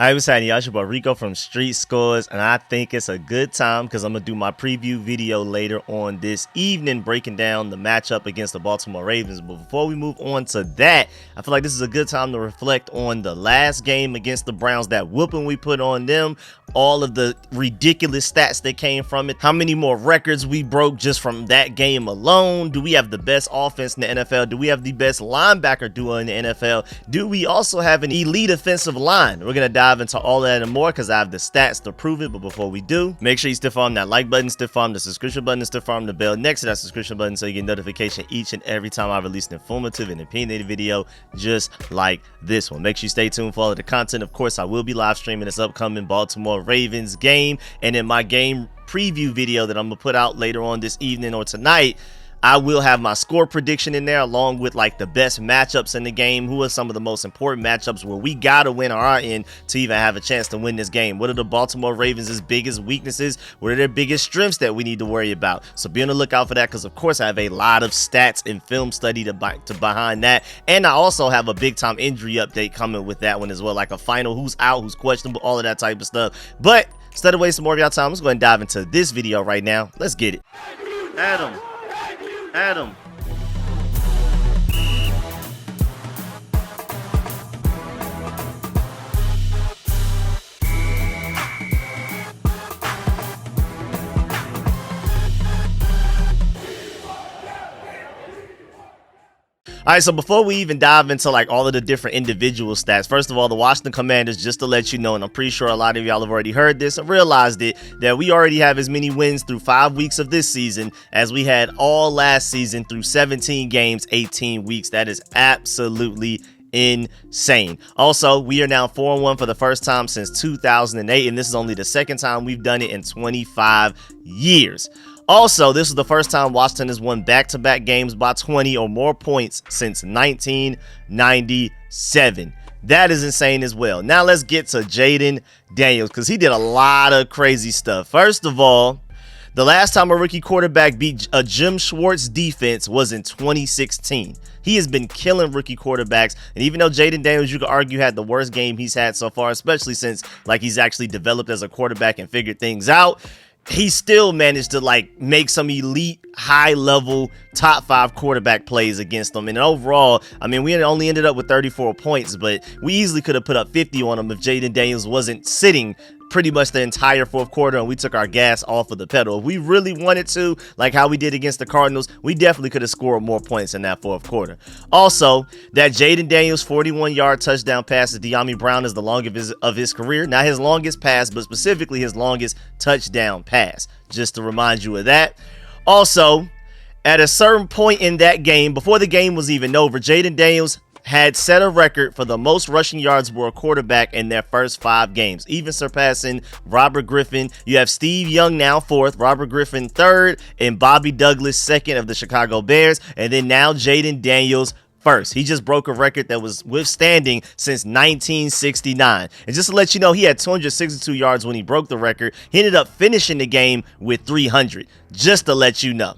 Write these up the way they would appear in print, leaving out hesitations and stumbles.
Hi, what's happening, y'all? It's your boy Rico from StreetScores, and I think it's a good time because I'm going to do my preview video later on this evening breaking down the matchup against the Baltimore Ravens. But before we move on to that, I feel like this is a good time to reflect on the last game against the Browns, that whooping we put on them, all of the ridiculous stats that came from it, how many more records we broke just from that game alone. Do we have the best offense in the NFL? Do we have the best linebacker duo in the NFL? Do we also have an elite offensive line? We're going to dive into all that and more because I have the stats to prove it. But before we do, make sure you stiff arm that like button, stiff arm the subscription button, and stiff arm the bell next to that subscription button so you get notification each and every time I release an informative and opinionated video just like this one. Make sure you stay tuned for all of the content. Of course, I will be live streaming this upcoming Baltimore Ravens game, and in my game preview video that I'm gonna put out later on this evening or tonight, I will have my score prediction in there along with like the best matchups in the game. Who are some of the most important matchups where we gotta win on our end to even have a chance to win this game? What are the Baltimore Ravens' biggest weaknesses? What are their biggest strengths that we need to worry about? So be on the lookout for that, because of course I have a lot of stats and film study to behind that, and I also have a big time injury update coming with that one as well, like a final, who's out, who's questionable, all of that type of stuff. But instead of wasting more of y'all time, let's go ahead and dive into this video right now. Let's get it. Adam. All right, so before we even dive into like all of the different individual stats, first of all, the Washington Commanders, just to let you know, and I'm pretty sure a lot of y'all have already heard this and realized it, that we already have as many wins through 5 weeks of this season as we had all last season through 17 games, 18 weeks. That is absolutely insane. Also, we are now 4-1 for the first time since 2008, and this is only the second time we've done it in 25 years. Also, this is the first time Washington has won back-to-back games by 20 or more points since 1997. That is insane as well. Now let's get to Jayden Daniels, because he did a lot of crazy stuff. First of all, the last time a rookie quarterback beat a Jim Schwartz defense was in 2016. He has been killing rookie quarterbacks, and even though Jayden Daniels, you could argue, had the worst game he's had so far, especially since like he's actually developed as a quarterback and figured things out, he still managed to like make some elite, high-level, top 5 quarterback plays against them. And overall, I mean, we only ended up with 34 points, but we easily could have put up 50 on them if Jayden Daniels wasn't sitting pretty much the entire fourth quarter and we took our gas off of the pedal. If we really wanted to, like how we did against the Cardinals, we definitely could have scored more points in that fourth quarter. Also, that Jayden Daniels 41-yard touchdown pass to De'Ami Brown is the longest of his career. Not his longest pass, but specifically his longest touchdown pass, just to remind you of that. Also, at a certain point in that game, before the game was even over, Jayden Daniels had set a record for the most rushing yards for a quarterback in their first 5 games, even surpassing Robert Griffin. You have Steve Young now 4th, Robert Griffin 3rd, and Bobby Douglas 2nd of the Chicago Bears, and then now Jayden Daniels 1st. He just broke a record that was withstanding since 1969. And just to let you know, he had 262 yards when he broke the record. He ended up finishing the game with 300, just to let you know.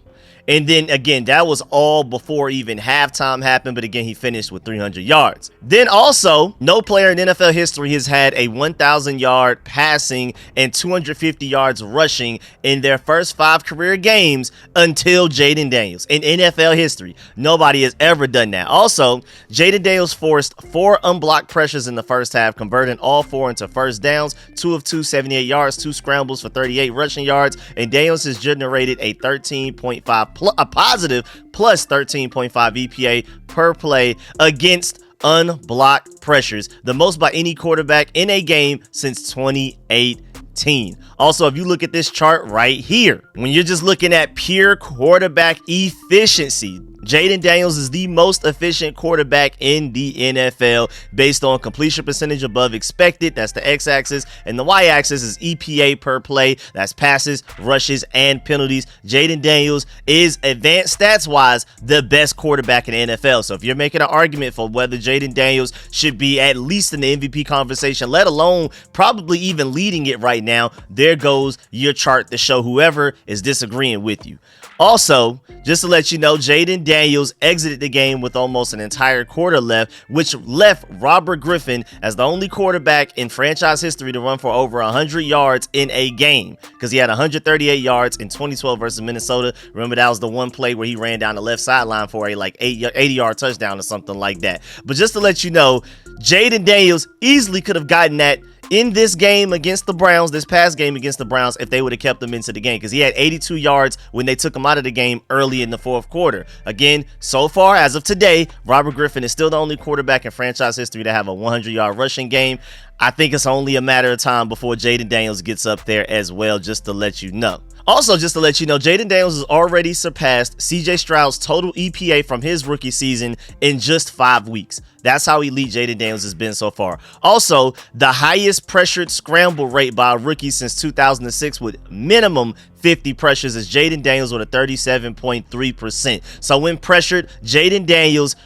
And then again, that was all before even halftime happened. But again, he finished with 300 yards. Then also, no player in NFL history has had a 1,000-yard passing and 250 yards rushing in their first 5 career games until Jayden Daniels. In NFL history, nobody has ever done that. Also, Jayden Daniels forced 4 unblocked pressures in the first half, converting all 4 into first downs, 2 of 2, 78 yards, 2 scrambles for 38 rushing yards. And Daniels has generated a 13.5 a positive plus 13.5 EPA per play against unblocked pressures, the most by any quarterback in a game since 2018. Also, if you look at this chart right here, when you're just looking at pure quarterback efficiency, Jayden Daniels is the most efficient quarterback in the NFL based on completion percentage above expected. That's the x-axis, and the y-axis is EPA per play. That's passes, rushes, and penalties. Jayden Daniels is, advanced stats-wise, the best quarterback in the NFL. So if you're making an argument for whether Jayden Daniels should be at least in the MVP conversation, let alone probably even leading it right now, there goes your chart to show whoever is disagreeing with you. Also, just to let you know, Jayden Daniels exited the game with almost an entire quarter left, which left Robert Griffin as the only quarterback in franchise history to run for over 100 yards in a game, because he had 138 yards in 2012 versus Minnesota. Remember, that was the one play where he ran down the left sideline for a like 80-yard touchdown or something like that. But just to let you know, Jayden Daniels easily could have gotten that in this game against the Browns, this past game against the Browns, if they would have kept him into the game, because he had 82 yards when they took him out of the game early in the fourth quarter. Again, so far, as of today, Robert Griffin is still the only quarterback in franchise history to have a 100-yard rushing game. I think it's only a matter of time before Jayden Daniels gets up there as well, just to let you know. Also, just to let you know, Jayden Daniels has already surpassed CJ Stroud's total EPA from his rookie season in just 5 weeks. That's how elite Jayden Daniels has been so far. Also, the highest pressured scramble rate by a rookie since 2006 with minimum 50 pressures is Jayden Daniels with a 37.3%. So when pressured, Jayden Daniels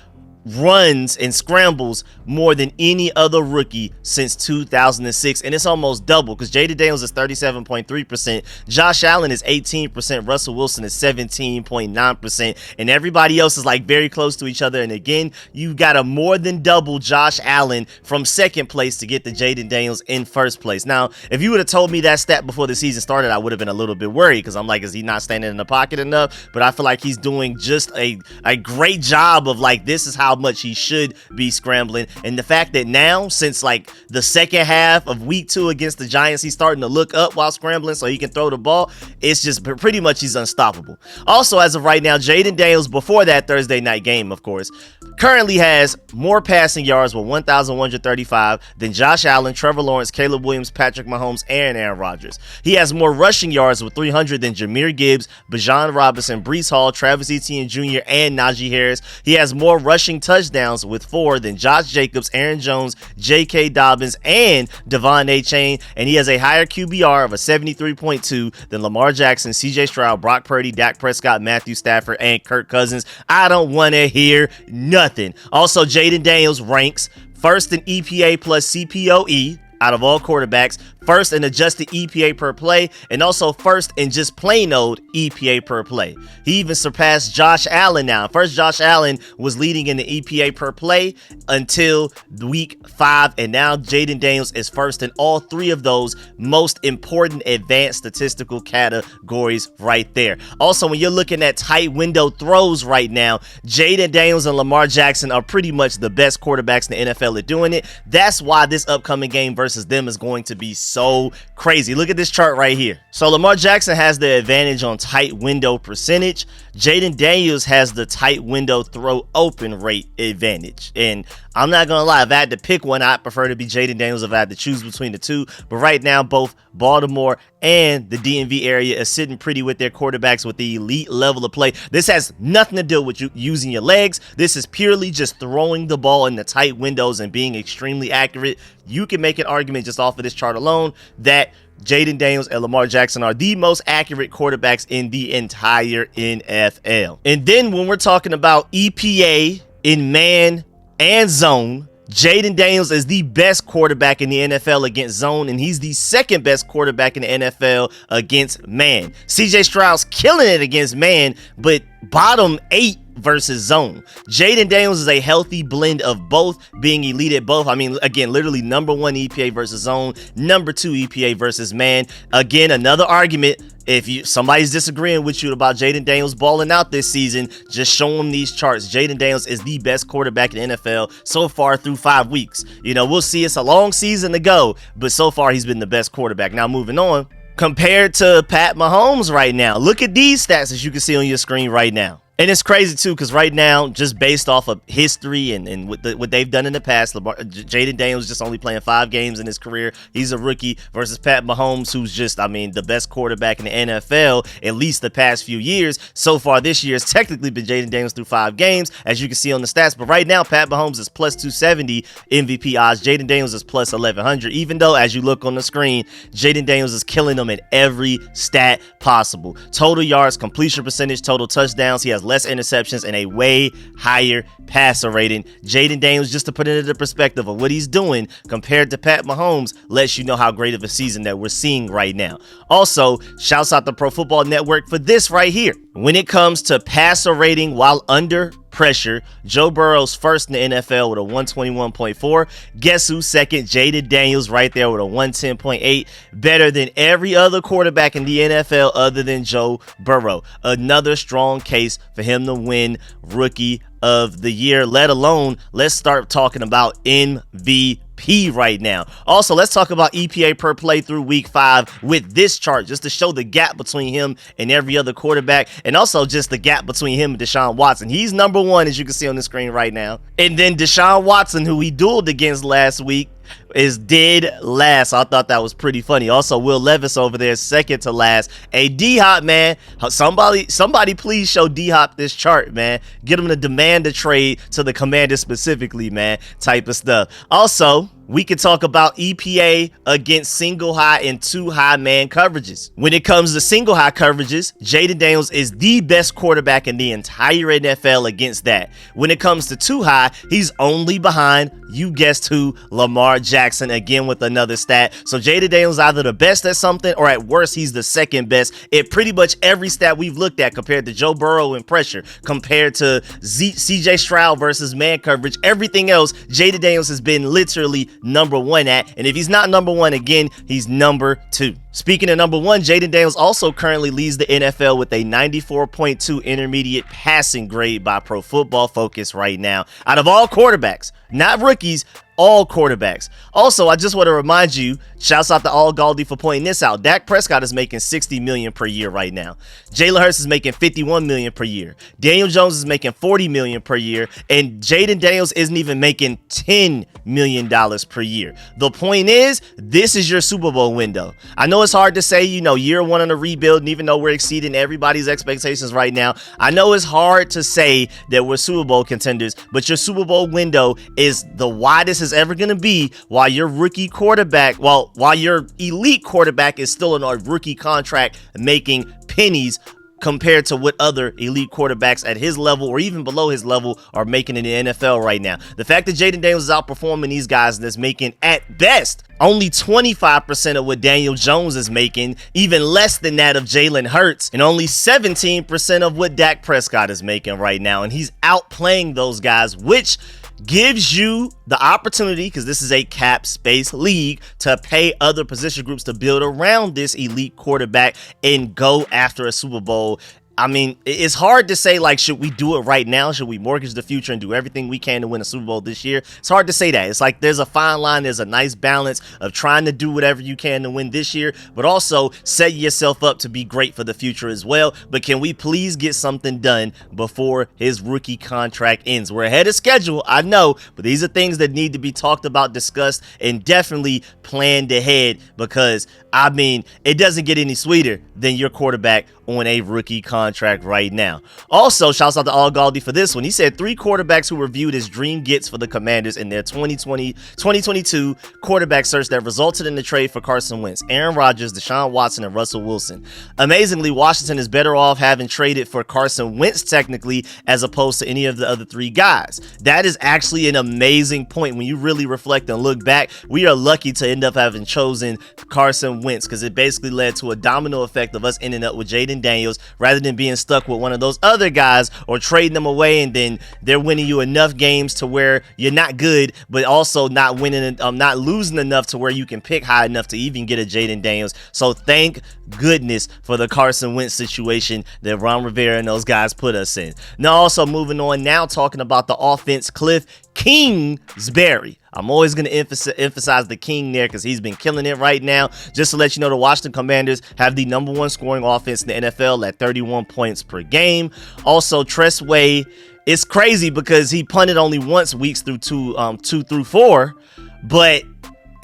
runs and scrambles more than any other rookie since 2006, and it's almost double, because Jayden Daniels is 37.3%, Josh Allen is 18%, Russell Wilson is 17.9%, and everybody else is like very close to each other. And again, you got to more than double Josh Allen from second place to get the Jayden Daniels in first place. Now, if you would have told me that stat before the season started, I would have been a little bit worried, because I'm like, is he not standing in the pocket enough? But I feel like he's doing just a great job of like, this is how much he should be scrambling. And the fact that now, since like the second half of week 2 against the Giants, he's starting to look up while scrambling so he can throw the ball, it's just pretty much he's unstoppable. Also, as of right now, Jayden Daniels, before that Thursday night game, of course, currently has more passing yards with 1,135 than Josh Allen, Trevor Lawrence, Caleb Williams, Patrick Mahomes, and Aaron Rodgers. He has more rushing yards with 300 than Jahmyr Gibbs, Bijan Robinson, Breece Hall, Travis Etienne Jr., and Najee Harris. He has more rushing touchdowns with 4 than Josh Jacobs, Aaron Jones, J.K. Dobbins, and Devon A-Chain. And he has a higher QBR of a 73.2 than Lamar Jackson, C.J. Stroud, Brock Purdy, Dak Prescott, Matthew Stafford, and Kirk Cousins. I don't want to hear nothing. Also, Jayden Daniels ranks first in EPA plus CPOE out of all quarterbacks, first in adjusted EPA per play, and also first in just plain old EPA per play. He even surpassed Josh Allen now. First, Josh Allen was leading in the EPA per play until week 5, and now Jayden Daniels is first in all 3 of those most important advanced statistical categories right there. Also, when you're looking at tight window throws right now, Jayden Daniels and Lamar Jackson are pretty much the best quarterbacks in the NFL at doing it. That's why this upcoming game versus them is going to be so crazy. Look at this chart right here. So Lamar Jackson has the advantage on tight window percentage. Jayden Daniels has the tight window throw open rate advantage. And I'm not gonna lie, if I had to pick one, I'd prefer to be Jayden Daniels if I had to choose between the two. But right now, both Baltimore and the DMV area is sitting pretty with their quarterbacks with the elite level of play. This has nothing to do with you using your legs. This is purely just throwing the ball in the tight windows and being extremely accurate. You can make an argument just off of this chart alone that Jayden Daniels and Lamar Jackson are the most accurate quarterbacks in the entire NFL. And then when we're talking about EPA in man and zone, Jayden Daniels is the best quarterback in the NFL against zone, and he's the second best quarterback in the NFL against man. CJ Stroud's killing it against man, but bottom 8 versus zone. Jayden Daniels is a healthy blend of both, being elite at both. I mean, again, literally number 1 EPA versus zone, number 2 EPA versus man. Again, another argument. If somebody's disagreeing with you about Jayden Daniels balling out this season, just show them these charts. Jayden Daniels is the best quarterback in the NFL so far through 5 weeks. You know, we'll see. It's a long season to go, but so far he's been the best quarterback. Now, moving on, compared to Pat Mahomes right now, look at these stats as you can see on your screen right now. And it's crazy too, because right now, just based off of history and what they've done in the past, Jayden Daniels just only playing 5 games in his career. He's a rookie versus Pat Mahomes, who's just, I mean, the best quarterback in the NFL, at least the past few years. So far this year, it's technically been Jayden Daniels through 5 games, as you can see on the stats. But right now, Pat Mahomes is plus 270 MVP odds. Jayden Daniels is plus 1100, even though, as you look on the screen, Jayden Daniels is killing them in every stat possible. Total yards, completion percentage, total touchdowns. He has less interceptions and a way higher passer rating. Jayden Daniels, just to put it into perspective of what he's doing compared to Pat Mahomes, lets you know how great of a season that we're seeing right now. Also, shouts out to Pro Football Network for this right here. When it comes to passer rating while under pressure, Joe Burrow's first in the NFL with a 121.4. Guess who's second? Jayden Daniels right there with a 110.8. Better than every other quarterback in the NFL other than Joe Burrow. Another strong case for him to win Rookie of the Year, let alone let's start talking about MVP right now. Also, let's talk about EPA per play through week 5 with this chart, just to show the gap between him and every other quarterback, and also just the gap between him and Deshaun Watson. He's number 1, as you can see on the screen right now. And then Deshaun Watson, who he dueled against last week, is dead last. I thought that was pretty funny. Also, Will Levis over there, second to last. Hey, D-Hop, man. Somebody please show D-Hop this chart, man. Get him to demand a trade to the Commanders specifically, man. Type of stuff. Also, we can talk about EPA against single high and 2 high man coverages. When it comes to single high coverages, Jayden Daniels is the best quarterback in the entire NFL against that. When it comes to 2 high, he's only behind, you guessed who, Lamar Jackson, again with another stat. So Jayden Daniels is either the best at something, or at worst, he's the second best at pretty much every stat we've looked at, compared to Joe Burrow in pressure, compared to CJ Stroud versus man coverage. Everything else, Jayden Daniels has been literally number 1 at, and if he's not number 1 again, he's number 2. Speaking of number 1, Jayden Daniels also currently leads the NFL with a 94.2 intermediate passing grade by Pro Football Focus right now. Out of all quarterbacks, not rookies, all quarterbacks. Also, I just want to remind you, shouts out to All Galdi for pointing this out. Dak Prescott is making $60 million per year right now. Jalen Hurts is making $51 million per year. Daniel Jones is making $40 million per year, and Jayden Daniels isn't even making $10 million per year. The point is, this is your Super Bowl window. I know it's hard to say, year 1 on a rebuild, and even though we're exceeding everybody's expectations right now, I know it's hard to say that we're Super Bowl contenders, but your Super Bowl window is the widest is ever going to be while your rookie quarterback, while your elite quarterback is still on a rookie contract making pennies compared to what other elite quarterbacks at his level or even below his level are making in the NFL right now. The fact that Jayden Daniels is outperforming these guys that's making at best only 25% of what Daniel Jones is making, even less than that of Jalen Hurts, and only 17% of what Dak Prescott is making right now. And he's outplaying those guys, which gives you the opportunity, because this is a cap space league, to pay other position groups to build around this elite quarterback and go after a Super Bowl. I mean, it's hard to say, like, should we do it right now? Should we mortgage the future and do everything we can to win a Super Bowl this year? It's hard to say that. It's like there's a fine line. There's a nice balance of trying to do whatever you can to win this year, but also set yourself up to be great for the future as well. But can we please get something done before his rookie contract ends? We're ahead of schedule, I know, but these are things that need to be talked about, discussed, and definitely planned ahead, because, I mean, it doesn't get any sweeter than your quarterback on a rookie contract right now. Also, shouts out to All Galdi for this one. He said 3 quarterbacks who were viewed as dream gets for the Commanders in their 2022 quarterback search that resulted in the trade for Carson Wentz: Aaron Rodgers, Deshaun Watson, and Russell Wilson. Amazingly, Washington is better off having traded for Carson Wentz technically as opposed to any of the other 3 guys. That is actually an amazing point. When you really reflect and look back, we are lucky to end up having chosen Carson Wentz, because it basically led to a domino effect of us ending up with Jayden Daniels rather than being stuck with one of those other guys or trading them away, and then they're winning you enough games to where you're not good, but also not winning, not losing enough to where you can pick high enough to even get a Jayden Daniels. So thank goodness for the Carson Wentz situation that Ron Rivera and those guys put us in. Now, also moving on now, talking about the offense, Cliff Kingsbury. I'm always going to emphasize the king there, because he's been killing it right now. Just to let you know, the Washington Commanders have the #1 scoring offense in the NFL at 31 points per game. Also, Tress Way, it's crazy because he punted only once weeks through 2 through 4, but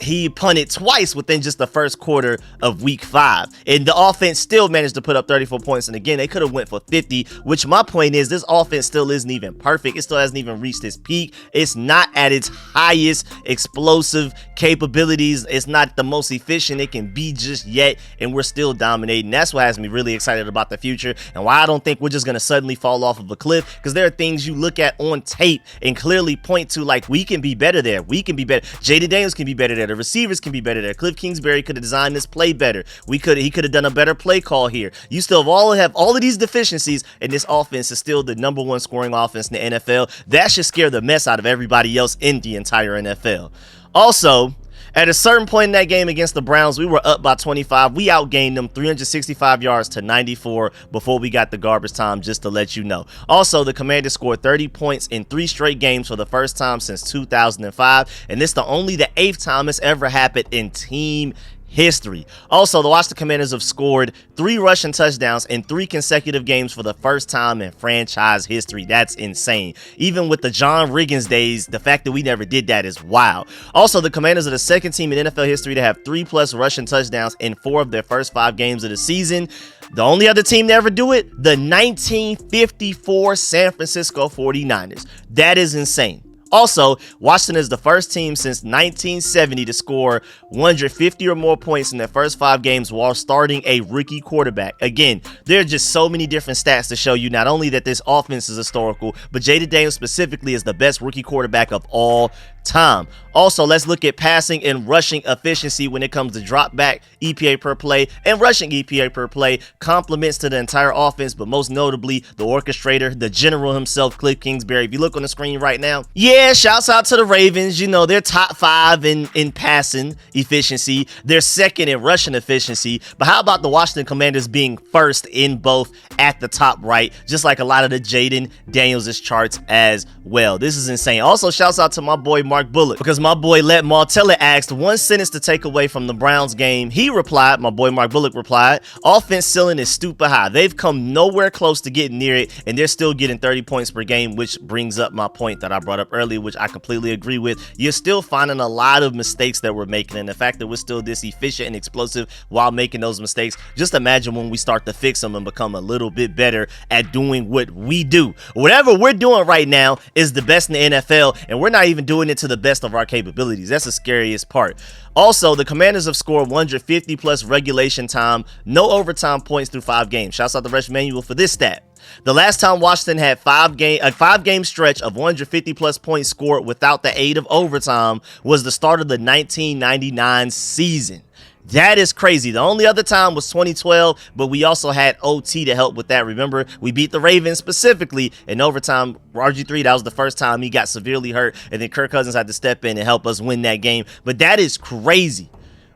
he punted twice within just the first quarter of week 5, and the offense still managed to put up 34 points. And again, they could have went for 50, which my point is, this offense still isn't even perfect. It still hasn't even reached its peak. It's not at its highest explosive capabilities. It's not the most efficient it can be just yet, and we're still dominating. That's what has me really excited about the future, and why I don't think we're just going to suddenly fall off of a cliff, because there are things you look at on tape and clearly point to, like, we can be better there. We can be better. Jayden Daniels can be better there. The receivers can be better there. Cliff Kingsbury could have designed this play better. He could have done a better play call here. You still have all of these deficiencies, and this offense is still the #1 scoring offense in the NFL. That should scare the mess out of everybody else in the entire NFL. Also, at a certain point in that game against the Browns, we were up by 25. We outgained them 365 yards to 94 before we got the garbage time, just to let you know. Also, the Commanders scored 30 points in 3 straight games for the first time since 2005, and this is only the 8th time it's ever happened in team history. Also, the Washington Commanders have scored 3 rushing touchdowns in 3 consecutive games for the first time in franchise history. That's insane. Even with the John Riggins days, the fact that we never did that is wild. Also, the Commanders are the second team in NFL history to have 3+ rushing touchdowns in 4 of their first 5 games of the season. The only other team to ever do it, the 1954 San Francisco 49ers. That is insane. Also, Washington is the first team since 1970 to score 150 or more points in their first 5 games while starting a rookie quarterback. Again, there are just so many different stats to show you not only that this offense is historical, but Jayden Daniels specifically is the best rookie quarterback of all time. Also, let's look at passing and rushing efficiency when it comes to drop back EPA per play and rushing EPA per play. Compliments to the entire offense, but most notably the orchestrator, the general himself, Cliff Kingsbury. If you look on the screen right now, yeah, shouts out to the Ravens. You know, they're top 5 in passing efficiency. They're second in rushing efficiency. But how about the Washington Commanders being first in both at the top right, just like a lot of the Jayden Daniels' charts as well. This is insane. Also, shouts out to my boy Mark Bullock, because my boy Let Martella asked one sentence to take away from the Browns game. He replied, my boy Mark Bullock replied, offense ceiling is stupid high. They've come nowhere close to getting near it, and they're still getting 30 points per game, which brings up my point that I brought up earlier, which I completely agree with. You're still finding a lot of mistakes that we're making, and the fact that we're still this efficient and explosive while making those mistakes, just imagine when we start to fix them and become a little bit better at doing what we do. Whatever we're doing right now is the best in the NFL, and we're not even doing it to the best of our capabilities. That's the scariest part. Also, the Commanders have scored 150 plus regulation time, no overtime points through 5 games. Shouts out the Rush Manual for this stat. The last time Washington had a 5-game stretch of 150 plus points scored without the aid of overtime was the start of the 1999 season. That is crazy. The only other time was 2012, but we also had OT to help with that. Remember, we beat the Ravens specifically in overtime. RG3, that was the first time he got severely hurt, and then Kirk Cousins had to step in and help us win that game. But that is crazy.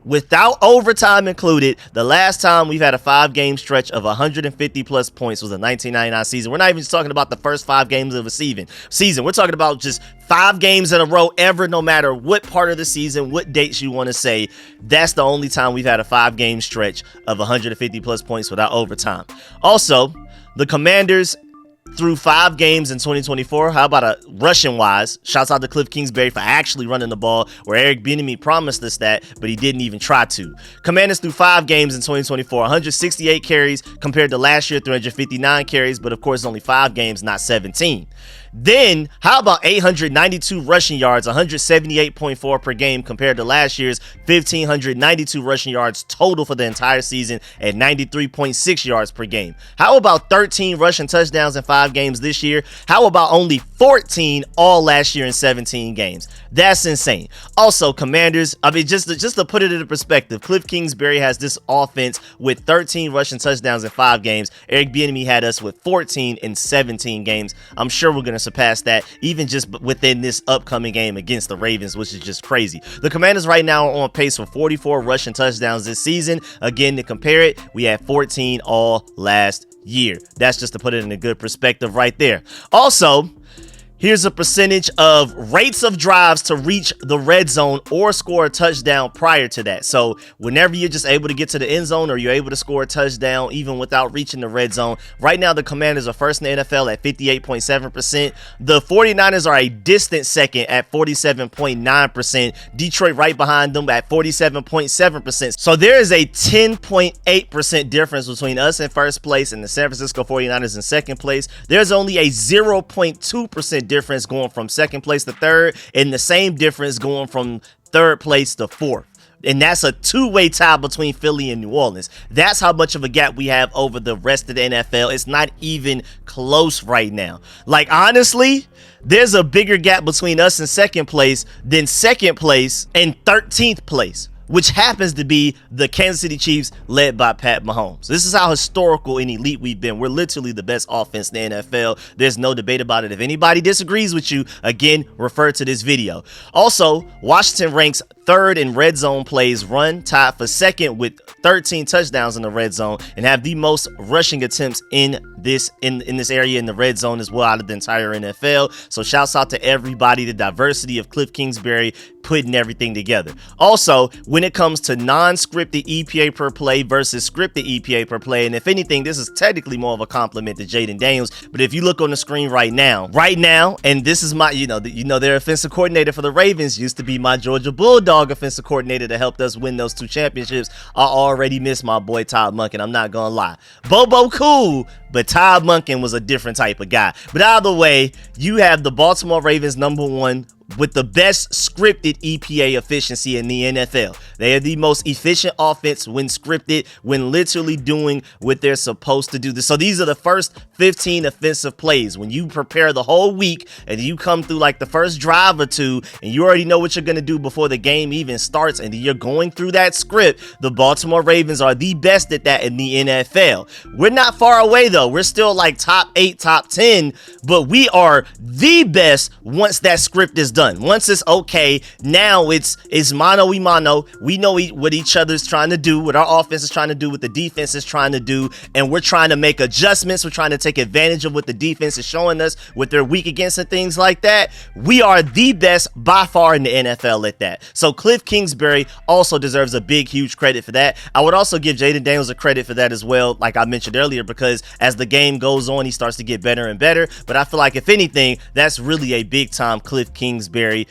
Without overtime included, the last time we've had a 5-game stretch of 150 plus points was the 1999 season. We're not even just talking about the first 5 games of a season. We're talking about just 5 games in a row ever, no matter what part of the season, what dates you want to say. That's the only time we've had a 5-game stretch of 150 plus points without overtime. Also, the Commanders through 5 games in 2024. How about a rushing wise? Shouts out to Cliff Kingsbury for actually running the ball, where Eric Bieniemy promised us that, but he didn't even try to. Commanders through 5 games in 2024, 168 carries compared to last year, 359 carries, but of course only 5 games, not 17. Then, how about 892 rushing yards, 178.4 per game compared to last year's 1,592 rushing yards total for the entire season at 93.6 yards per game? How about 13 rushing touchdowns in 5 games this year? How about only 14 all last year in 17 games? That's insane. Also, Commanders, just to put it into perspective, Cliff Kingsbury has this offense with 13 rushing touchdowns in 5 games. Eric Bieniemy had us with 14 in 17 games. I'm sure we're going to surpass that even just within this upcoming game against the Ravens, which is just crazy. The Commanders right now are on pace for 44 rushing touchdowns this season. Again, to compare it, we had 14 all last year. That's just to put it in a good perspective right there. Also, here's a percentage of rates of drives to reach the red zone or score a touchdown prior to that. So whenever you're just able to get to the end zone or you're able to score a touchdown even without reaching the red zone. Right now, the Commanders are first in the NFL at 58.7%. The 49ers are a distant second at 47.9%. Detroit right behind them at 47.7%. So there is a 10.8% difference between us in first place and the San Francisco 49ers in second place. There's only a 0.2% difference going from second place to third, and the same difference going from third place to fourth. And that's a two-way tie between Philly and New Orleans. That's how much of a gap we have over the rest of the NFL. It's not even close right now. Like, honestly, there's a bigger gap between us in second place than second place and 13th place, which happens to be the Kansas City Chiefs led by Pat Mahomes. This is how historical and elite we've been. We're literally the best offense in the NFL. There's no debate about it. If anybody disagrees with you, again, refer to this video. Also, Washington ranks third in red zone plays run, tied for second with 13 touchdowns in the red zone, and have the most rushing attempts in this area in the red zone as well out of the entire NFL. So shouts out to everybody, the diversity of Cliff Kingsbury putting everything together. Also, when it comes to non-scripted EPA per play versus scripted EPA per play, and if anything, this is technically more of a compliment to Jayden Daniels, but if you look on the screen right now, and this is my, their offensive coordinator for the Ravens used to be my Georgia Bulldog offensive coordinator that helped us win those 2 championships. I already miss my boy Todd Monken, I'm not gonna lie. Bobo cool, but Todd Monken was a different type of guy. But either way, you have the Baltimore Ravens #1 with the best scripted EPA efficiency in the NFL. They are the most efficient offense when scripted, when literally doing what they're supposed to do. So these are the first 15 offensive plays. When you prepare the whole week and you come through like the first drive or two and you already know what you're going to do before the game even starts and you're going through that script, the Baltimore Ravens are the best at that in the NFL. We're not far away though. We're still like top 8, top 10, but we are the best once that script is done. Once it's okay, now it's mano y mano. We know what each other's trying to do, what our offense is trying to do, what the defense is trying to do, and we're trying to make adjustments. We're trying to take advantage of what the defense is showing us, what they're weak against and things like that. We are the best by far in the NFL at that. So Cliff Kingsbury also deserves a big, huge credit for that. I would also give Jayden Daniels a credit for that as well, like I mentioned earlier, because as the game goes on, he starts to get better and better. But I feel like if anything, that's really a big time Cliff Kingsbury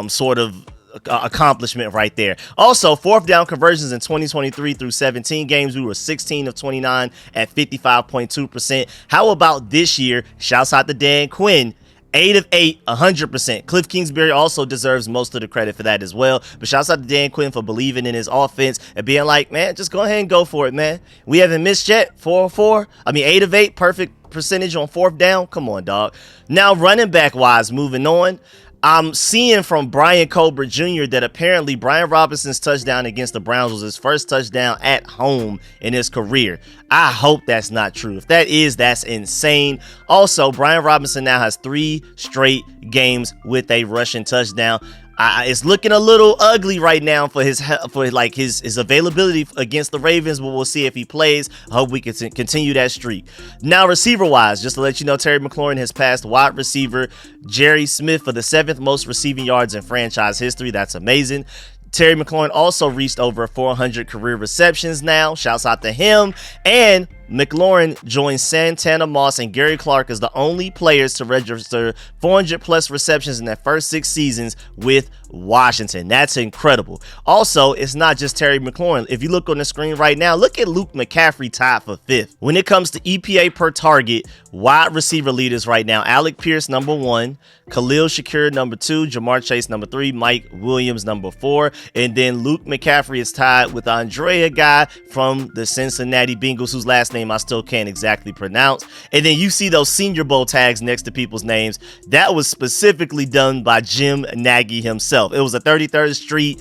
sort of accomplishment right there. Also, 4th down conversions in 2023 through 17 games, we were 16 of 29 at 55.2%. How about this year? Shouts out to Dan Quinn. 8 of 8, 100%. Cliff Kingsbury also deserves most of the credit for that as well. But shouts out to Dan Quinn for believing in his offense and being like, man, just go ahead and go for it, man. We haven't missed yet. 8 of 8, perfect percentage on 4th down. Come on, dog. Now, running back wise, moving on. I'm seeing from Brian Colbert Jr. that apparently Brian Robinson's touchdown against the Browns was his first touchdown at home in his career. I hope that's not true. If that is, that's insane. Also, Brian Robinson now has 3 straight games with a rushing touchdown. It's looking a little ugly right now for his availability against the Ravens, but we'll see if he plays. I hope we can continue that streak. Now, receiver-wise, just to let you know, Terry McLaurin has passed wide receiver Jerry Smith for the 7th most receiving yards in franchise history. That's amazing. Terry McLaurin also reached over 400 career receptions now. Shouts out to him. And McLaurin joins Santana Moss and Gary Clark as the only players to register 400 plus receptions in their first 6 seasons with Washington. That's incredible. Also, it's not just Terry McLaurin. If you look on the screen right now, look at Luke McCaffrey tied for 5th. When it comes to EPA per target, wide receiver leaders right now, Alec Pierce #1, Khalil Shakir #2, Jamar Chase #3, Mike Williams #4, and then Luke McCaffrey is tied with Andrea guy from the Cincinnati Bengals, whose last name I still can't exactly pronounce. And then you see those Senior Bowl tags next to people's names. That was specifically done by Jim Nagy himself. It was a 33rd Street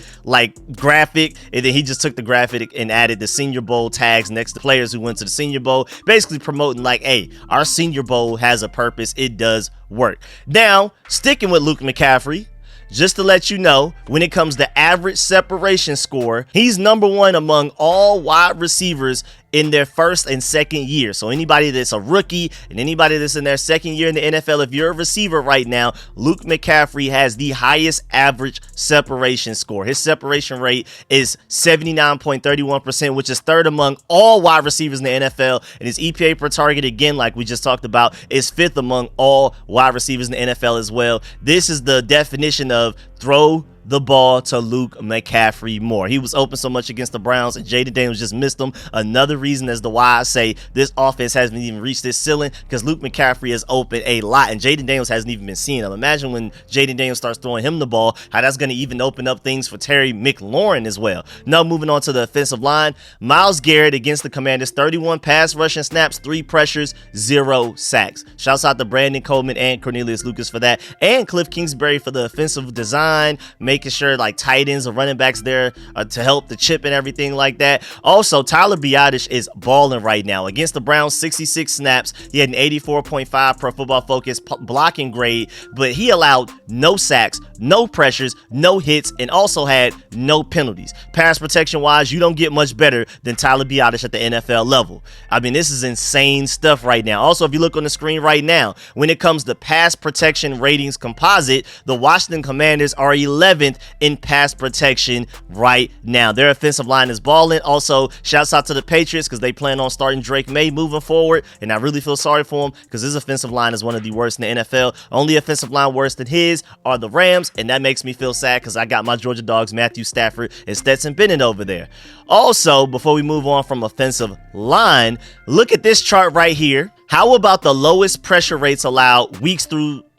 graphic, and then he just took the graphic and added the Senior Bowl tags next to players who went to the Senior Bowl, basically promoting hey, our Senior Bowl has a purpose. It does work. Now, sticking with Luke McCaffrey, just to let you know, when it comes to average separation score, he's #1 among all wide receivers in their first and second year. So anybody that's a rookie and anybody that's in their second year in the NFL, if you're a receiver right now, Luke McCaffrey has the highest average separation score. His separation rate is 79.31%, which is 3rd among all wide receivers in the NFL. And his EPA per target, again, like we just talked about, is 5th among all wide receivers in the NFL as well. This is the definition of throw the ball to Luke McCaffrey more. He was open so much against the Browns, and Jayden Daniels just missed him. Another reason as to why I say this offense hasn't even reached this ceiling, because Luke McCaffrey is open a lot, and Jayden Daniels hasn't even been seeing him. Imagine when Jayden Daniels starts throwing him the ball, how that's going to even open up things for Terry McLaurin as well. Now, moving on to the offensive line, Myles Garrett against the Commanders, 31 pass rushing snaps, 3 pressures, 0 sacks. Shouts out to Brandon Coleman and Cornelius Lucas for that, and Cliff Kingsbury for the offensive design, making sure like tight ends or running backs there to help the chip and everything like that. Also, Tyler Biadasz is balling right now. Against the Browns, 66 snaps. He had an 84.5 per Football Focus blocking grade, but he allowed no sacks, no pressures, no hits, and also had no penalties. Pass protection wise, you don't get much better than Tyler Biadasz at the NFL level. I mean, this is insane stuff right now. Also, if you look on the screen right now, when it comes to pass protection ratings composite, the Washington Commanders are 11th in pass protection right now. Their offensive line is balling. Also, shouts out to the Patriots because they plan on starting Drake May moving forward, and I really feel sorry for him because his offensive line is one of the worst in the NFL. Only offensive line worse than his are the Rams, and that makes me feel sad because I got my Georgia Dogs, Matthew Stafford and Stetson Bennett over there. Also, before we move on from offensive line, look at this chart right here. How about the lowest pressure rates allowed weeks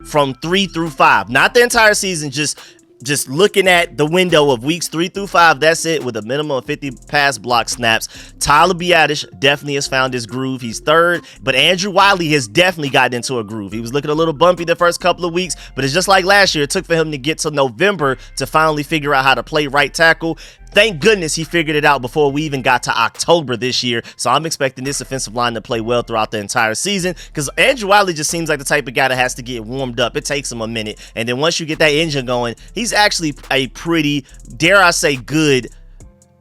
from 3 through 5? Not the entire season, just looking at the window of weeks 3 through 5, that's it, with a minimum of 50 pass block snaps. Tyler Biadasz definitely has found his groove. He's 3rd, but Andrew Wiley has definitely gotten into a groove. He was looking a little bumpy the first couple of weeks, but it's just like last year. It took for him to get to November to finally figure out how to play right tackle. Thank goodness he figured it out before we even got to October this year. So I'm expecting this offensive line to play well throughout the entire season, because Andrew Wiley just seems like the type of guy that has to get warmed up. It takes him a minute. And then once you get that engine going, he's actually a pretty, dare I say, good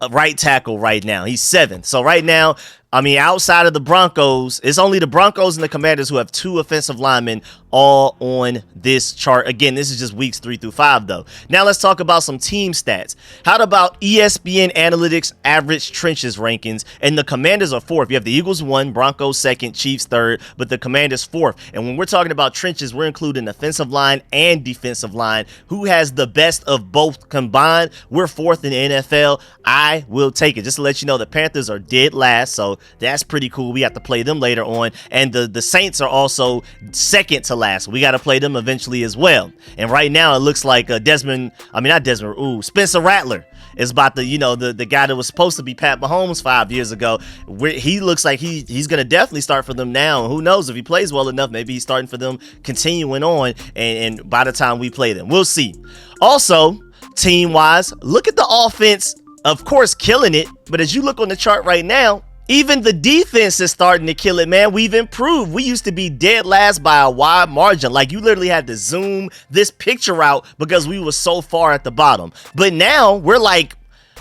right tackle right now. He's 7th. So right now, I mean, outside of the Broncos, it's only the Broncos and the Commanders who have 2 offensive linemen all on this chart. Again, this is just weeks 3 through 5, though. Now let's talk about some team stats. How about ESPN Analytics average trenches rankings? And the Commanders are 4th. You have the Eagles 1, Broncos 2nd, Chiefs 3rd, but the Commanders 4th. And when we're talking about trenches, we're including offensive line and defensive line. Who has the best of both combined? We're 4th in the NFL. I will take it. Just to let you know, the Panthers are dead last, so that's pretty cool. We have to play them later on. And the Saints are also 2nd to last. We got to play them eventually as well. And right now it looks like Spencer Rattler is about the, the guy that was supposed to be Pat Mahomes 5 years ago. He looks like he's going to definitely start for them now. And who knows, if he plays well enough, maybe he's starting for them continuing on. And by the time we play them, we'll see. Also, team-wise, look at the offense. Of course, killing it. But as you look on the chart right now, even the defense is starting to kill it, man. We've improved. We used to be dead last by a wide margin. Like, you literally had to zoom this picture out because we were so far at the bottom. But now we're like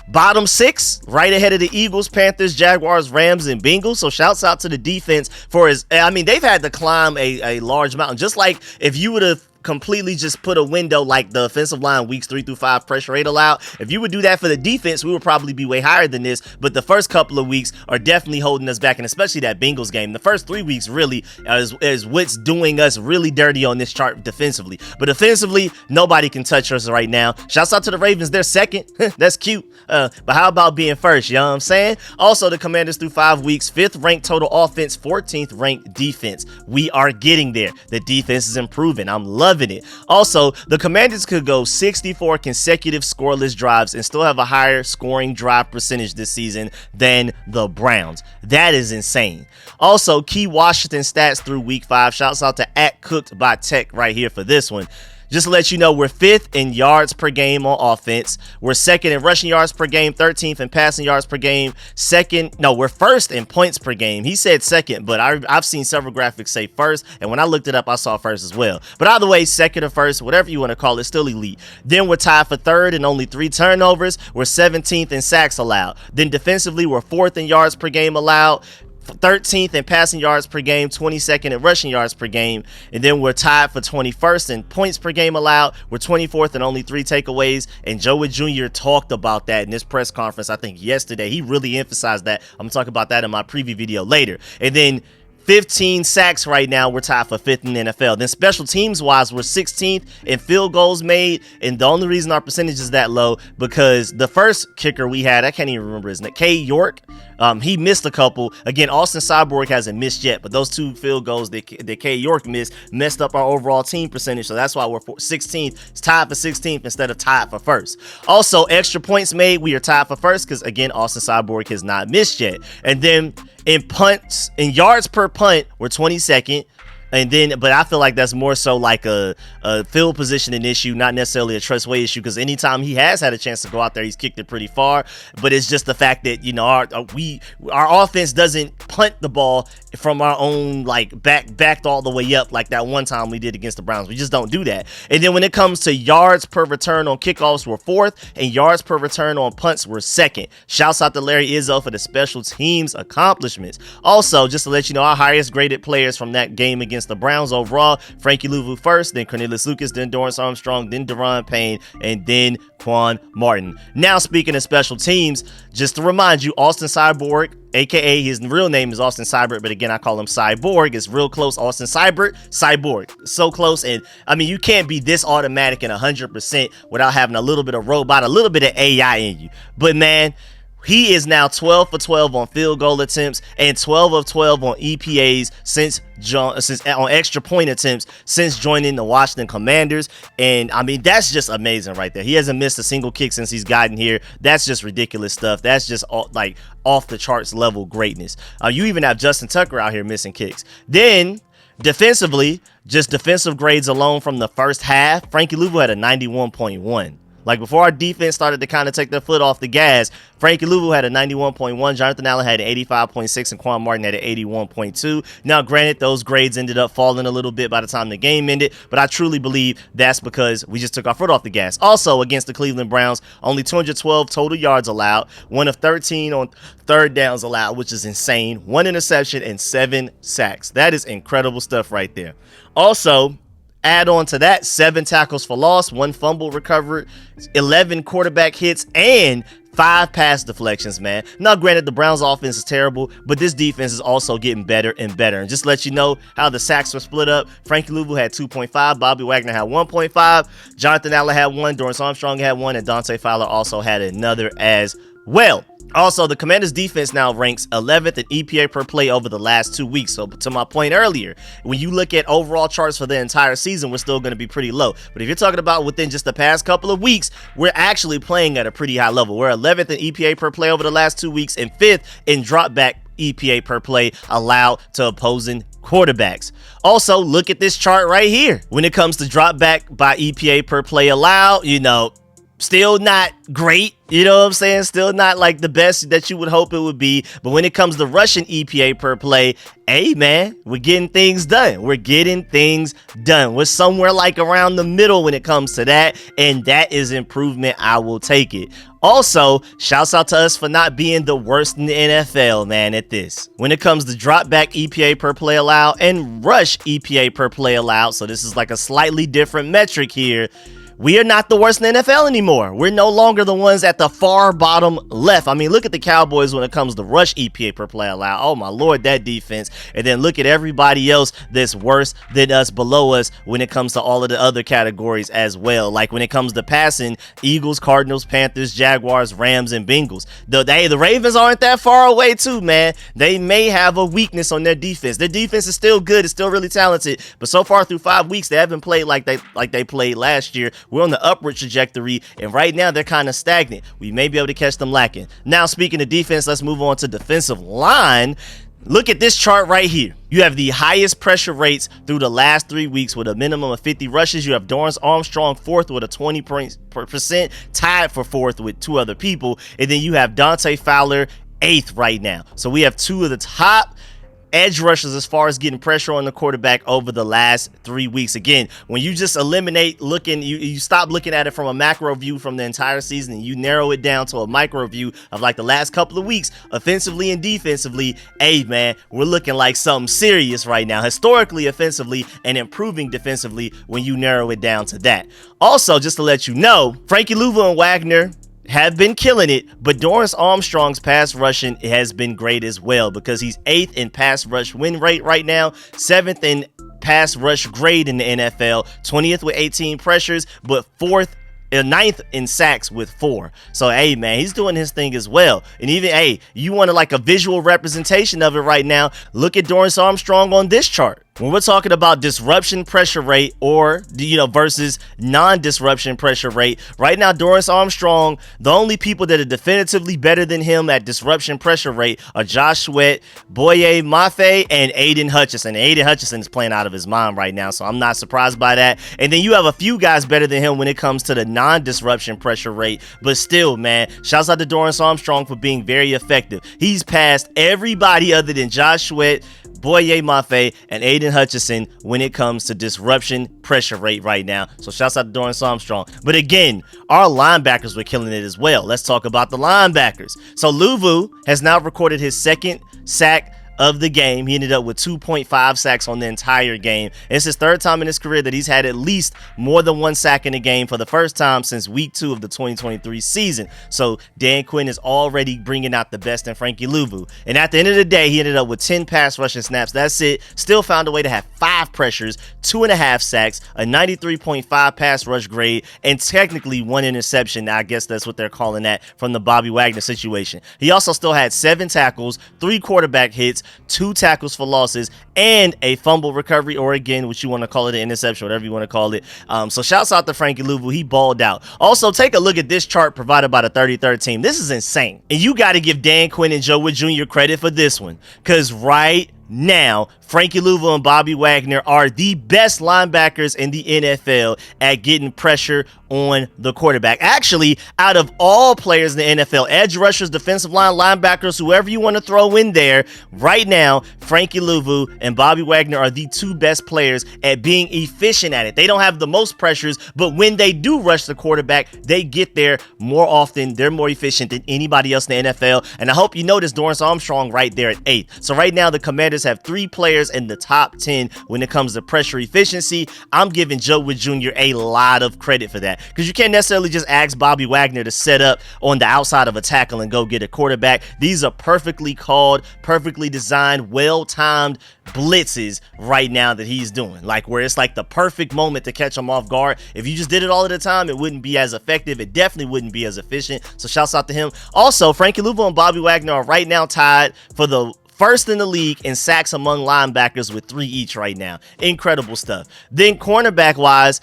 bottom 6, right ahead of the Eagles, Panthers, Jaguars, Rams, and Bengals. So shouts out to the defense for they've had to climb a large mountain. Just like if you would have completely just put a window like the offensive line weeks 3 through 5 pressure rate allowed. If you would do that for the defense, we would probably be way higher than this. But the first couple of weeks are definitely holding us back, and especially that Bengals game. The first 3 weeks really is what's doing us really dirty on this chart defensively. But offensively, nobody can touch us right now. Shouts out to the Ravens. They're 2nd. That's cute. But how about being 1st? You know what I'm saying? Also, the Commanders through 5 weeks, 5th ranked total offense, 14th ranked defense. We are getting there. The defense is improving. I'm loving it. Also, the Commanders could go 64 consecutive scoreless drives and still have a higher scoring drive percentage this season than the Browns. That is insane. Also, key Washington stats through week 5. Shouts out to @CookedByTech right here for this one. Just to let you know, we're 5th in yards per game on offense. We're 2nd in rushing yards per game, 13th in passing yards per game. We're 1st in points per game. He said 2nd, but I've seen several graphics say 1st, and when I looked it up, I saw 1st as well. But either way, 2nd or 1st, whatever you want to call it, still elite. Then we're tied for 3rd in only 3 turnovers. We're 17th in sacks allowed. Then defensively, we're 4th in yards per game allowed, 13th in passing yards per game, 22nd in rushing yards per game, and then we're tied for 21st in points per game allowed. We're 24th in only 3 takeaways, and Joe Wood Jr. talked about that in this press conference, I think yesterday. He really emphasized that. I'm going to talk about that in my preview video later. And then 15 sacks right now. We're tied for 5th in the NFL. Then special teams wise, we're 16th in field goals made. And the only reason our percentage is that low because the first kicker we had, I can't even remember his name, K. York. He missed a couple. Again, Austin Cyborg hasn't missed yet, but those 2 field goals that K. York messed up our overall team percentage. So that's why we're 16th. It's tied for 16th instead of tied for 1st. Also, extra points made, we are tied for 1st because, again, Austin Cyborg has not missed yet. And then in punts, in yards per punt, we're 22nd. And then, but I feel like that's more so like a field positioning issue, not necessarily a trustworthy issue, because anytime he has had a chance to go out there, he's kicked it pretty far. But it's just the fact that, you know, our offense doesn't punt the ball from our own, like, backed all the way up like that one time we did against the Browns. We just don't do that. And then when it comes to yards per return on kickoffs, we're 4th, and yards per return on punts, we're 2nd. Shouts out to Larry Izzo for the special teams accomplishments. Also, just to let you know, our highest graded players from that game against the Browns overall, Frankie Louvu first, then Cornelius Lucas, then Dorrance Armstrong, then Deron Payne, and then Quan Martin. Now, speaking of special teams, just to remind you, Austin Cyborg, aka his real name is Austin Cyborg, but again I call him Cyborg, is real close. Austin Cyborg, so close. And I mean, you can't be this automatic and 100% without having a little bit of robot, a little bit of AI in you. But man, he is now 12 for 12 on field goal attempts and 12 of 12 on EPAs since on extra point attempts since joining the Washington Commanders. And I mean, that's just amazing right there. He hasn't missed a single kick since he's gotten here. That's just ridiculous stuff. That's just like off the charts level greatness. You even have Justin Tucker out here missing kicks. Then defensively, just defensive grades alone from the first half, Frankie Louvu had a 91.1. Like, before our defense started to kind of take their foot off the gas, Frankie Louvu had a 91.1, Jonathan Allen had an 85.6, and Quan Martin had an 81.2. Now, granted, those grades ended up falling a little bit by the time the game ended, but I truly believe that's because we just took our foot off the gas. Also, against the Cleveland Browns, only 212 total yards allowed, 1 of 13 on third downs allowed, which is insane, 1 interception, and 7 sacks. That is incredible stuff right there. Also, add on to that 7 tackles for loss, 1 fumble recovered, 11 quarterback hits, and 5 pass deflections, man. Now, granted, the Browns offense is terrible, but this defense is also getting better and better. And just to let you know how the sacks were split up, Frankie Louvu had 2.5, Bobby Wagner had 1.5, Jonathan Allen had 1, Dorrance Armstrong had 1, and Dante Fowler also had another as well. Also, the Commanders defense now ranks 11th in EPA per play over the last 2 weeks. So to my point earlier, when you look at overall charts for the entire season, we're still going to be pretty low. But if you're talking about within just the past couple of weeks, we're actually playing at a pretty high level. We're 11th in EPA per play over the last 2 weeks and 5th in dropback EPA per play allowed to opposing quarterbacks. Also, look at this chart right here. When it comes to dropback by EPA per play allowed, you know, still not great, you know what I'm saying? Still not like the best that you would hope it would be. But when it comes to rushing EPA per play, hey man, we're getting things done. We're getting things done. We're somewhere like around the middle when it comes to that. And that is improvement. I will take it. Also, shouts out to us for not being the worst in the NFL, man, at this. When it comes to drop back EPA per play allowed and rush EPA per play allowed, so this is like a slightly different metric here, we are not the worst in the NFL anymore. We're no longer the ones at the far bottom left. I mean, look at the Cowboys when it comes to rush EPA per play allowed. Oh, my Lord, that defense. And then look at everybody else that's worse than us, below us, when it comes to all of the other categories as well. Like when it comes to passing, Eagles, Cardinals, Panthers, Jaguars, Rams, and Bengals. The Ravens aren't that far away too, man. They may have a weakness on their defense. Their defense is still good. It's still really talented. But so far through 5 weeks, they haven't played like they played last year. We're on the upward trajectory, and right now they're kind of stagnant. We may be able to catch them lacking. Now, speaking of defense, let's move on to defensive line. Look at this chart right here. You have the highest pressure rates through the last 3 weeks with a minimum of 50 rushes. You have Dorrance Armstrong 4th with a 20%, tied for 4th with 2 other people. And then you have Dante Fowler 8th right now. So we have 2 of the top edge rushers as far as getting pressure on the quarterback over the last 3 weeks. Again, when you just eliminate looking, you stop looking at it from a macro view from the entire season and you narrow it down to a micro view of like the last couple of weeks, offensively and defensively, hey man, we're looking like something serious right now, historically offensively and improving defensively when you narrow it down to that. Also, just to let you know, Frankie Louvu and Wagner have been killing it, but Dorrance Armstrong's pass rushing has been great as well, because he's 8th in pass rush win rate right now, 7th in pass rush grade in the NFL, 20th with 18 pressures, but 9th in sacks with 4. So, hey, man, he's doing his thing as well. And even, hey, you want like a visual representation of it right now, look at Dorrance Armstrong on this chart. When we're talking about disruption pressure rate, or, versus non-disruption pressure rate, right now, Dorrance Armstrong, the only people that are definitively better than him at disruption pressure rate are Josh Sweat, Boye Mafe, and Aiden Hutchinson. Aiden Hutchinson is playing out of his mind right now, so I'm not surprised by that. And then you have a few guys better than him when it comes to the non-disruption pressure rate, but still, man, shouts out to Dorrance Armstrong for being very effective. He's passed everybody other than Josh Sweat, Boye Mafe, and Aiden Hutchinson when it comes to disruption pressure rate right now. So shouts out to Dorrance Armstrong. But again, our linebackers were killing it as well. Let's talk about the linebackers. So Luvu has now recorded his 2nd sack of the game. He ended up with 2.5 sacks on the entire game. And it's his 3rd time in his career that he's had at least more than 1 sack in a game for the first time since week 2 of the 2023 season. So Dan Quinn is already bringing out the best in Frankie Luvu. And at the end of the day, he ended up with 10 pass rushing snaps. That's it. Still found a way to have 5 pressures, 2.5 sacks, a 93.5 pass rush grade, and technically 1 interception. Now, I guess that's what they're calling that from the Bobby Wagner situation. He also still had 7 tackles, 3 quarterback hits, 2 tackles for losses, and a fumble recovery, or again, what you want to call it, an interception, whatever you want to call it. So shouts out to Frankie Luvu. He balled out. Also, take a look at this chart provided by the 33rd team. This is insane. And you got to give Dan Quinn and Joe Wood Jr. credit for this one, because right now, Frankie Luvu and Bobby Wagner are the best linebackers in the NFL at getting pressure on the quarterback. Actually, out of all players in the NFL, edge rushers, defensive line, linebackers, whoever you want to throw in there, right now, Frankie Luvu and Bobby Wagner are the 2 best players at being efficient at it. They don't have the most pressures, but when they do rush the quarterback, they get there more often. They're more efficient than anybody else in the NFL. And I hope you notice Dorrance Armstrong right there at 8th. So right now, the Commanders have 3 players in the top 10 when it comes to pressure efficiency. I'm giving Joe Wood Jr. a lot of credit for that, because you can't necessarily just ask Bobby Wagner to set up on the outside of a tackle and go get a quarterback. These are perfectly called, perfectly designed, well-timed blitzes right now that he's doing, like where it's like the perfect moment to catch him off guard. If you just did it all of the time, it wouldn't be as effective. It definitely wouldn't be as efficient. So shouts out to him. Also, Frankie Luvu and Bobby Wagner are right now tied for the 1st in the league in sacks among linebackers with 3 each right now. Incredible stuff. Then cornerback wise,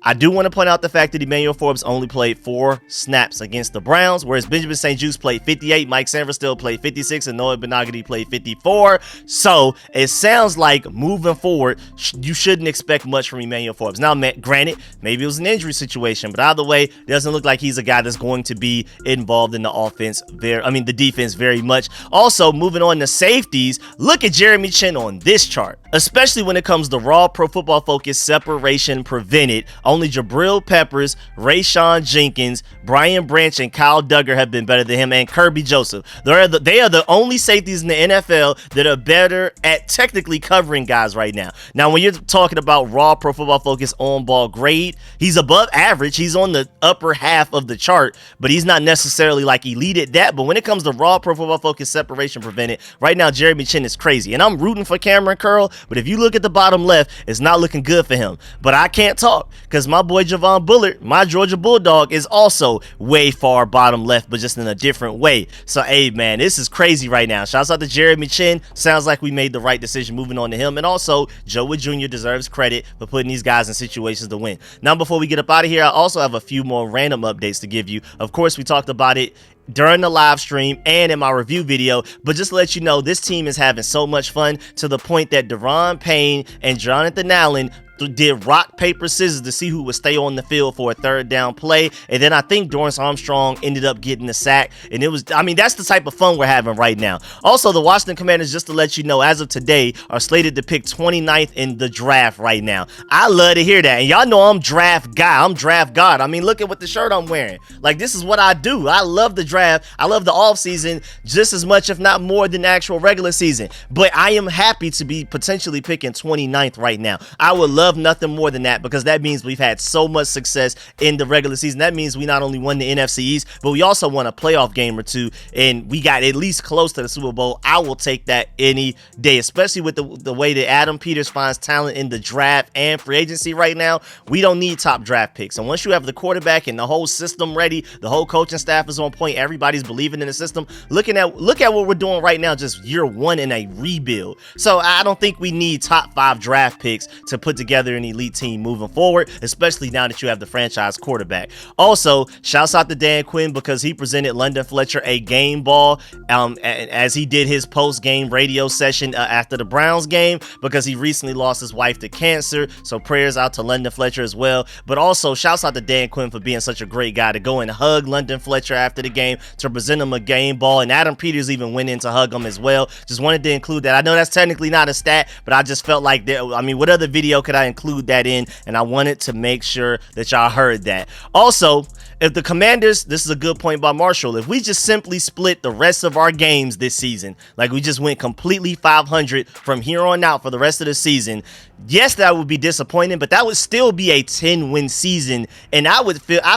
I do want to point out the fact that Emmanuel Forbes only played 4 snaps against the Browns, whereas Benjamin St-Juste played 58, Mike Sanford still played 56, and Noah Benogany played 54. So it sounds like moving forward, you shouldn't expect much from Emmanuel Forbes. Now, granted, maybe it was an injury situation, but either way, it doesn't look like he's a guy that's going to be involved in the the defense very much. Also, moving on to safeties, look at Jeremy Chin on this chart, especially when it comes to raw Pro Football Focus separation prevented. Only Jabril Peppers, Rayshawn Jenkins, Brian Branch, and Kyle Duggar have been better than him, and Kirby Joseph. They are the only safeties in the NFL that are better at technically covering guys right now. Now, when you're talking about raw Pro Football Focus on-ball grade, he's above average. He's on the upper half of the chart, but he's not necessarily like elite at that. But when it comes to raw Pro Football Focus separation prevented, right now, Jeremy Chin is crazy. And I'm rooting for Cameron Curl, but if you look at the bottom left, it's not looking good for him. But I can't talk, because my boy Javon Bullard, my Georgia Bulldog, is also way far bottom left, but just in a different way. So, hey, man, this is crazy right now. Shouts out to Jeremy Chin. Sounds like we made the right decision moving on to him. And also, Joe Wood Jr. deserves credit for putting these guys in situations to win. Now, before we get up out of here, I also have a few more random updates to give you. Of course, we talked about it during the live stream and in my review video, but just to let you know, this team is having so much fun to the point that Deron Payne and Jonathan Allen did rock, paper, scissors to see who would stay on the field for a 3rd down play. And then I think Dorrance Armstrong ended up getting the sack. And it was, that's the type of fun we're having right now. Also, the Washington Commanders, just to let you know, as of today, are slated to pick 29th in the draft right now. I love to hear that. And y'all know I'm draft guy. I'm draft god. Look at what the shirt I'm wearing. Like, this is what I do. I love the draft. I love the offseason just as much, if not more, than the actual regular season. But I am happy to be potentially picking 29th right now. I would love love nothing more than that, because that means we've had so much success in the regular season. That means we not only won the NFC East, but we also won a playoff game or two, and we got at least close to the Super Bowl. I will take that any day, especially with the way that Adam Peters finds talent in the draft and free agency right now. We don't need top draft picks. And once you have the quarterback and the whole system ready, the whole coaching staff is on point, everybody's believing in the system. Look at what we're doing right now, just year one in a rebuild. So I don't think we need top 5 draft picks to put together an elite team moving forward, especially now that you have the franchise quarterback. Also, shouts out to Dan Quinn, because he presented London Fletcher a game ball as he did his post-game radio session after the Browns game, because he recently lost his wife to cancer. So prayers out to London Fletcher as well. But also shouts out to Dan Quinn for being such a great guy to go and hug London Fletcher after the game, to present him a game ball, and Adam Peters even went in to hug him as well. Just wanted to include that. I know that's technically not a stat, but I just felt like what other video could I include that in? And I wanted to make sure that y'all heard that. Also, if the Commanders, this is a good point by Marshall, if we just simply split the rest of our games this season, like we just went completely 500 from here on out for the rest of the season, yes, that would be disappointing, but that would still be a 10-win season, and I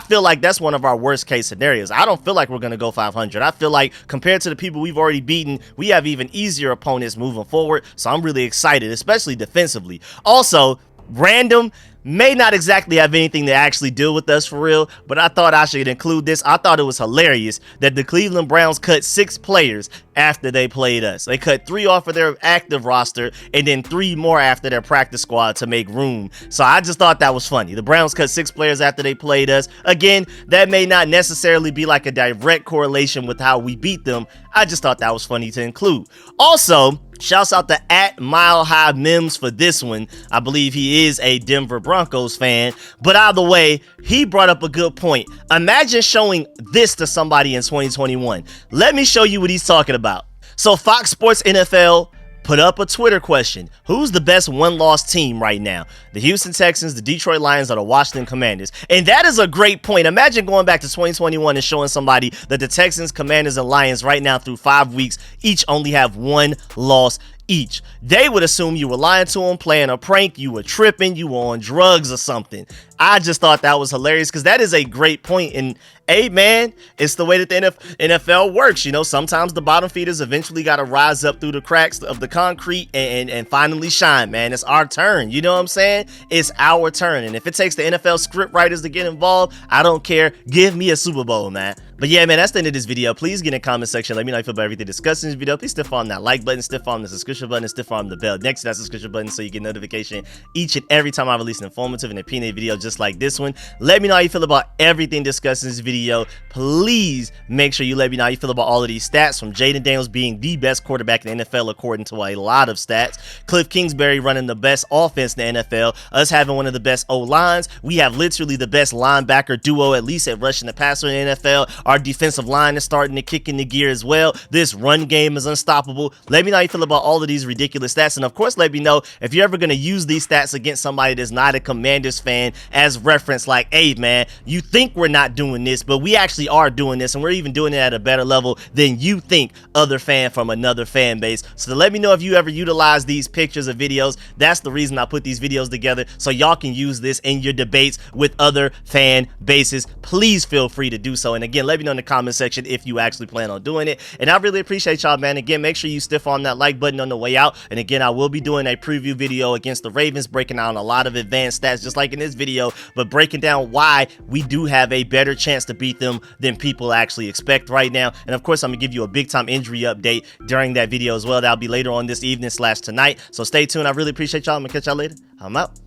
feel like that's one of our worst case scenarios. I don't feel like we're going to go 500. I feel like compared to the people we've already beaten, we have even easier opponents moving forward, so I'm really excited, especially defensively. Also, random, may not exactly have anything to actually deal with us for real, but I thought I should include this. I thought it was hilarious that the Cleveland Browns cut 6 players after they played us. They cut 3 off of their active roster and then 3 more after their practice squad to make room. So I just thought that was funny. The Browns cut 6 players after they played us. Again, that may not necessarily be like a direct correlation with how we beat them. I just thought that was funny to include. Also, shouts out to @MileHighMims for this one. I believe he is a Denver Broncos fan. But either way, he brought up a good point. Imagine showing this to somebody in 2021. Let me show you what he's talking about. So Fox Sports NFL put up a Twitter question. Who's the best one-loss team right now? The Houston Texans, the Detroit Lions, or the Washington Commanders? And that is a great point. Imagine going back to 2021 and showing somebody that the Texans, Commanders, and Lions right now through 5 weeks each only have 1 loss each. They would assume you were lying to them, playing a prank, you were tripping, you were on drugs or something. I just thought that was hilarious, because that is a great point. And hey, man, it's the way that the NFL works. You know, sometimes the bottom feeders eventually got to rise up through the cracks of the concrete and finally shine, man. It's our turn. You know what I'm saying? It's our turn. And if it takes the NFL script writers to get involved, I don't care. Give me a Super Bowl, man. But yeah, man, that's the end of this video. Please get in the comment section. Let me know how you feel about everything discussed in this video. Please stiff arm that like button, stiff arm the subscription button, and stiff arm the bell next to that subscription button so you get notification each and every time I release an informative and opinionated video just like this one. Let me know how you feel about everything discussed in this video. Please make sure you let me know how you feel about all of these stats, from Jayden Daniels being the best quarterback in the NFL according to a lot of stats, Cliff Kingsbury running the best offense in the NFL, us having one of the best O-lines. We have literally the best linebacker duo, at least at rushing the passer in the NFL. Our defensive line is starting to kick into gear as well. This run game is unstoppable. Let me know how you feel about all of these ridiculous stats, and of course let me know if you're ever going to use these stats against somebody that's not a Commanders fan as reference, like, hey man, you think we're not doing this, but we actually are doing this, and we're even doing it at a better level than you think, other fan from another fan base. So let me know if you ever utilize these pictures or videos. That's the reason I put these videos together, so y'all can use this in your debates with other fan bases. Please feel free to do so, and again, let me know in the comment section if you actually plan on doing it, and I really appreciate y'all, man. Again, make sure you stiff arm that like button on the way out, and again, I will be doing a preview video against the Ravens, breaking down a lot of advanced stats just like in this video, but breaking down why we do have a better chance to beat them than people actually expect right now. And of course, I'm gonna give you a big time injury update during that video as well. That'll be later on this evening / tonight, so stay tuned. I really appreciate y'all. I'm gonna catch y'all later. I'm out.